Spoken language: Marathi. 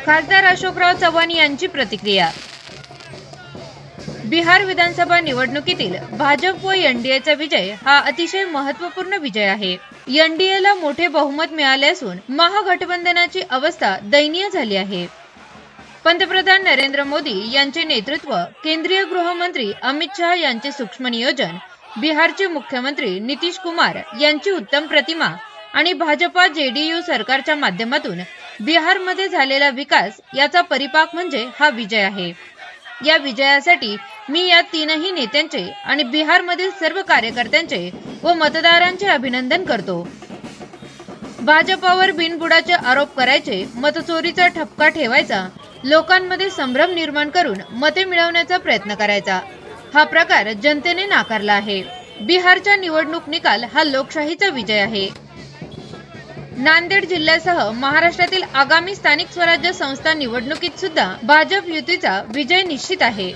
खासदार अशोकराव चव्हाण यांची प्रतिक्रिया. बिहार विधानसभा निवडणुकीतील भाजप व एनडीएचा विजय हा अतिशय महत्त्वपूर्ण विजय आहे. एनडीएला मोठे बहुमत मिळाले असून महागठबंधनाची अवस्था दयनीय झाली आहे. पंतप्रधान नरेंद्र मोदी यांचे नेतृत्व, केंद्रीय गृहमंत्री अमित शहा यांचे सूक्ष्म नियोजन, बिहारचे मुख्यमंत्री नितीश कुमार यांची उत्तम प्रतिमा आणि भाजपा जेडीयू सरकारच्या माध्यमातून बिहारमध्ये झालेला विकास याचा परिपाक म्हणजे हा विजय आहे. या विजयासाठी मी या तीनही नेत्यांचे आणि बिहारमधील सर्व कार्यकर्त्यांचे व मतदारांचे अभिनंदन करतो. भाजपावर बिनबुडाचे आरोप करायचे, मतचोरीचा ठपका ठेवायचा, लोकांमध्ये संभ्रम निर्माण करून मते मिळवण्याचा प्रयत्न करायचा, हा प्रकार जनतेने नाकारला आहे. बिहारचा निवडणूक निकाल हा लोकशाहीचा विजय आहे. नांदेड जिल्ह्यासह महाराष्ट्रातील आगामी स्थानिक स्वराज्य संस्था निवडणुकीत सुद्धा भाजप युतीचा विजय निश्चित आहे.